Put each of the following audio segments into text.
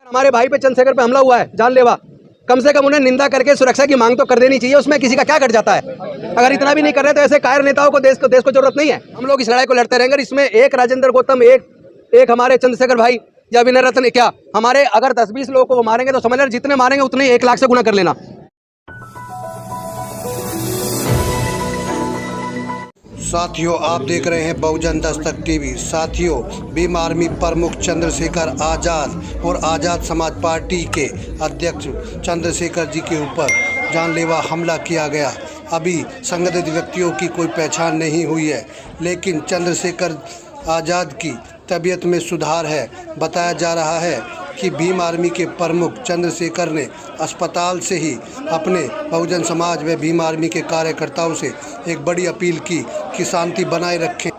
हमारे भाई पे चंद्रशेखर पे हमला हुआ है जानलेवा, कम से कम उन्हें निंदा करके सुरक्षा की मांग तो कर देनी चाहिए। उसमें किसी का क्या कट जाता है? अगर इतना भी नहीं कर रहे तो ऐसे कायर नेताओं को देश को जरूरत नहीं है। हम लोग इस लड़ाई को लड़ते रहेंगे। इसमें एक राजेंद्र गौतम, एक हमारे चंद्रशेखर भाई या विनय रत्न, क्या हमारे अगर 10-20 लोगों को वो मारेंगे तो समझ लेना जितने मारेंगे उतने 1 लाख से गुना कर लेना। साथियों, आप देख रहे हैं बहुजन दस्तक टीवी। साथियों, भीम आर्मी प्रमुख चंद्रशेखर आज़ाद और आज़ाद समाज पार्टी के अध्यक्ष चंद्रशेखर जी के ऊपर जानलेवा हमला किया गया। अभी संदिग्ध व्यक्तियों की कोई पहचान नहीं हुई है, लेकिन चंद्रशेखर आज़ाद की तबीयत में सुधार है। बताया जा रहा है कि भीम आर्मी के प्रमुख चंद्रशेखर ने अस्पताल से ही अपने बहुजन समाज व भीम आर्मी के कार्यकर्ताओं से एक बड़ी अपील की कि शांति बनाए रखें।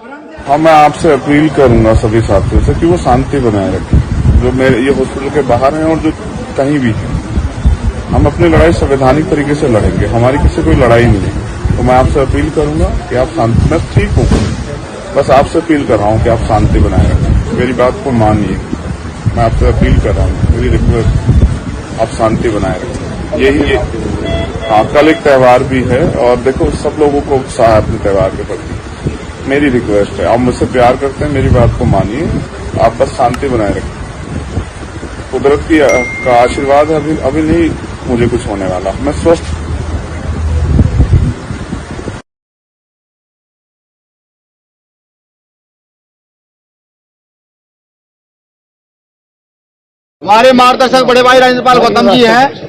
हाँ, मैं आपसे अपील करूंगा सभी साथियों से कि वो शांति बनाए रखें। जो मेरे ये हॉस्पिटल के बाहर हैं और जो कहीं भी हैं, हम अपनी लड़ाई संवैधानिक तरीके से लड़ेंगे। हमारी किसी कोई लड़ाई नहीं है। तो मैं आपसे अपील करूंगा कि आप शांति, मैं ठीक हूँ, बस आपसे अपील कर रहा हूँ कि आप शांति बनाए रखें। मेरी बात को मानिए, मैं आपसे अपील कर रहा हूँ, मेरी रिक्वेस्ट, आप शांति बनाए रखें। यही हाँ, कल एक त्यौहार भी है और देखो सब लोगों को उत्साह है अपने त्यौहार के प्रति। मेरी रिक्वेस्ट है, आप मुझसे प्यार करते हैं, मेरी बात को मानिए, आप बस शांति बनाए रखें। कुदरत का आशीर्वाद है, अभी नहीं मुझे कुछ होने वाला, मैं स्वस्थ। हमारे मार्गदर्शक बड़े भाई राजेंद्र पाल गौतम जी हैं।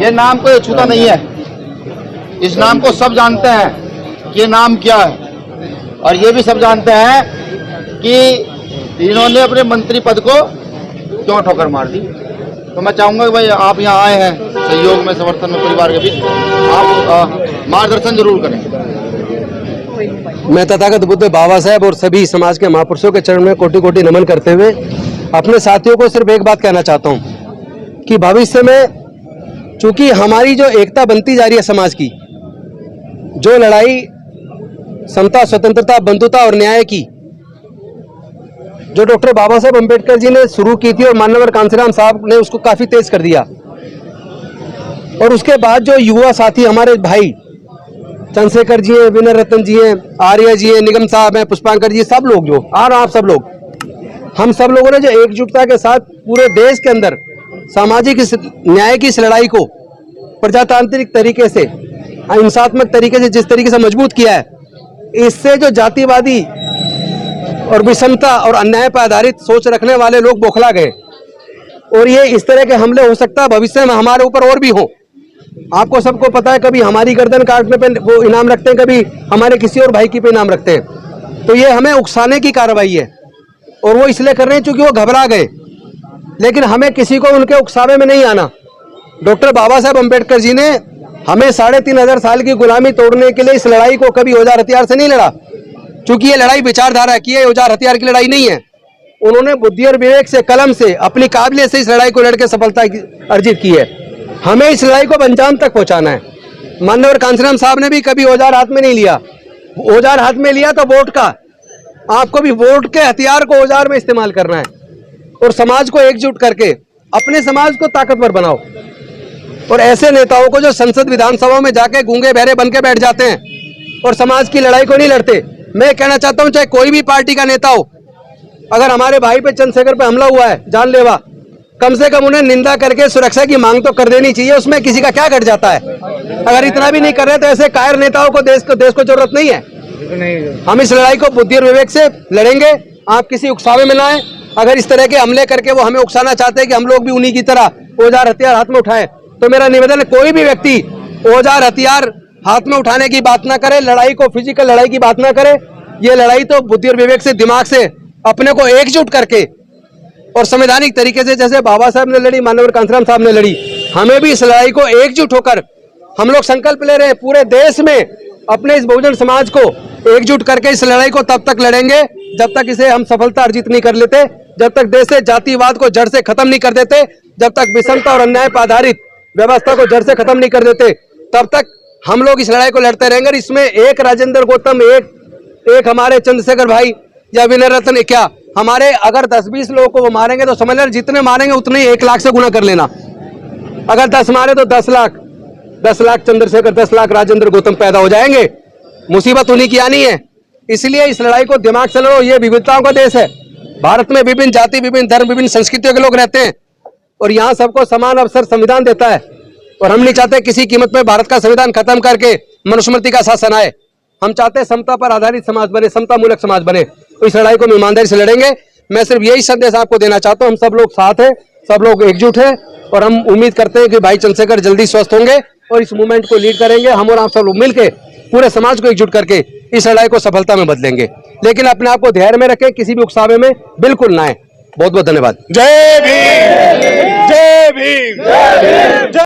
ये नाम कोई छूता नहीं है। इस नाम को सब जानते हैं कि ये नाम क्या है, और ये भी सब जानते हैं कि इन्होंने अपने मंत्री पद को क्यों ठोकर मार दी। तो मैं चाहूंगा कि भाई आप यहाँ आए हैं सहयोग में, समर्थन में, परिवार के बीच, आप मार्गदर्शन जरूर करें। मैं तथागत बुद्ध बाबा साहेब और सभी समाज के महापुरुषों के चरण में कोटि कोटि नमन करते हुए अपने साथियों को सिर्फ एक बात कहना चाहता हूं कि भविष्य में चूंकि हमारी जो एकता बनती जा रही है समाज की, जो लड़ाई समता, स्वतंत्रता, बंधुता और न्याय की जो डॉक्टर बाबा साहेब अम्बेडकर जी ने शुरू की थी और माननीय कांसीराम साहब ने उसको काफी तेज कर दिया, और उसके बाद जो युवा साथी हमारे भाई चंद्रशेखर जी हैं, विनय रत्न जी हैं, आर्य जी हैं, निगम साहब हैं, पुष्पांकर जी, सब लोग जो और आप सब लोग, हम सब लोगों ने जो एकजुटता के साथ पूरे देश के अंदर सामाजिक न्याय की इस लड़ाई को प्रजातांत्रिक तरीके से, हिंसात्मक तरीके से जिस तरीके से मजबूत किया है, इससे जो जातिवादी और विषमता और अन्याय पर आधारित सोच रखने वाले लोग बौखला गए, और ये इस तरह के हमले हो सकता है भविष्य में हमारे ऊपर और भी हो। आपको सबको पता है, कभी हमारी गर्दन काटने पे वो इनाम रखते हैं, कभी हमारे किसी और भाई की पे इनाम रखते हैं। तो ये हमें उकसाने की कार्रवाई है, और वो इसलिए कर रहे हैं क्योंकि वो घबरा गए। लेकिन हमें किसी को उनके उकसावे में नहीं आना। डॉक्टर बाबा साहेब अम्बेडकर जी ने हमें 3500 साल की गुलामी तोड़ने के लिए इस लड़ाई को कभी औजार हथियार से नहीं लड़ा, क्योंकि ये लड़ाई विचारधारा की है, औजार हथियार की लड़ाई नहीं है। उन्होंने बुद्धि और विवेक से, कलम से, अपनी काबिलियत से इस लड़ाई को लड़के सफलता अर्जित की है। हमें इस लड़ाई को अंजाम तक पहुंचाना है। माननीय कांसीराम साहब ने भी कभी औजार हाथ में नहीं लिया। औजार हाथ में लिया तो वोट का, आपको भी वोट के हथियार को औजार में इस्तेमाल करना है, और समाज को एकजुट करके अपने समाज को ताकतवर बनाओ। और ऐसे नेताओं को जो संसद विधानसभा में जाके गूंगे बहरे बन के बैठ जाते हैं और समाज की लड़ाई को नहीं लड़ते, मैं कहना चाहता हूं चाहे कोई भी पार्टी का नेता हो, अगर हमारे भाई पे चंद्रशेखर पे हमला हुआ है जानलेवा, कम से कम उन्हें निंदा करके सुरक्षा की मांग तो कर देनी चाहिए। उसमें किसी का क्या कट जाता है? अगर इतना भी नहीं कर रहे तो ऐसे कायर नेताओं को देश को जरूरत नहीं है। हम इस लड़ाई को बुद्धि और विवेक से लड़ेंगे। आप किसी उकसावे में ना आए। अगर इस तरह के हमले करके वो हमें उकसाना चाहते हैं कि हम लोग भी उन्हीं की तरह औजार हथियार हाथ में उठाएं, तो मेरा निवेदन है कोई भी व्यक्ति औजार हथियार हाथ में उठाने की बात ना करे, लड़ाई को फिजिकल लड़ाई की बात ना करे। ये लड़ाई तो बुद्धि और विवेक से, दिमाग से अपने को एकजुट करके और संवैधानिक तरीके से, जैसे बाबा साहब ने लड़ी, माननीय कांसीराम साहब ने लड़ी, हमें भी इस लड़ाई को एकजुट होकर हम लोग संकल्प ले रहे हैं पूरे देश में अपने इस बहुजन समाज को एकजुट करके इस लड़ाई को तब तक लड़ेंगे जब तक इसे हम सफलता अर्जित नहीं कर लेते, जब तक देश से जातिवाद को जड़ से खत्म नहीं कर देते, जब तक विषमता और अन्याय पर आधारित व्यवस्था को जड़ से खत्म नहीं कर देते, तब तक हम लोग इस लड़ाई को लड़ते रहेंगे। इसमें एक राजेंद्र गौतम, एक हमारे चंद्रशेखर भाई या विनय रत्न, क्या हमारे अगर 10-20 लोगों को वो मारेंगे तो समझ लेना जितने मारेंगे उतने ही 1 लाख से गुना कर लेना। अगर 10 मारे तो 10 लाख, 10 लाख चंद्रशेखर, 10 लाख राजेंद्र गौतम पैदा हो जाएंगे। मुसीबत उन्हीं की आनी है। इसलिए इस लड़ाई को दिमाग से लड़ो। ये विविधताओं का देश है। भारत में विभिन्न जाति, विभिन्न धर्म, विभिन्न संस्कृतियों के लोग रहते हैं और यहाँ सबको समान अवसर संविधान देता है। और हम नहीं चाहते किसी कीमत में भारत का संविधान खत्म करके मनुस्मृति का शासन आए। हम चाहते हैं समता पर आधारित समाज बने, समता मूलक समाज बने। तो इस लड़ाई को हम ईमानदारी से लड़ेंगे। मैं सिर्फ यही संदेश आपको देना चाहता हूँ, हम सब लोग साथ हैं, सब लोग एकजुट हैं और हम उम्मीद करते हैं कि भाई चंद्रशेखर जल्दी स्वस्थ होंगे और इस मूवमेंट को लीड करेंगे। हम और आप सब लोग मिलके पूरे समाज को एकजुट करके इस लड़ाई को सफलता में बदलेंगे। लेकिन अपने आप को धैर्य में रखें, किसी भी उकसावे में बिल्कुल ना आए। बहुत बहुत धन्यवाद। जय भीम, जय भीम, जय भीम।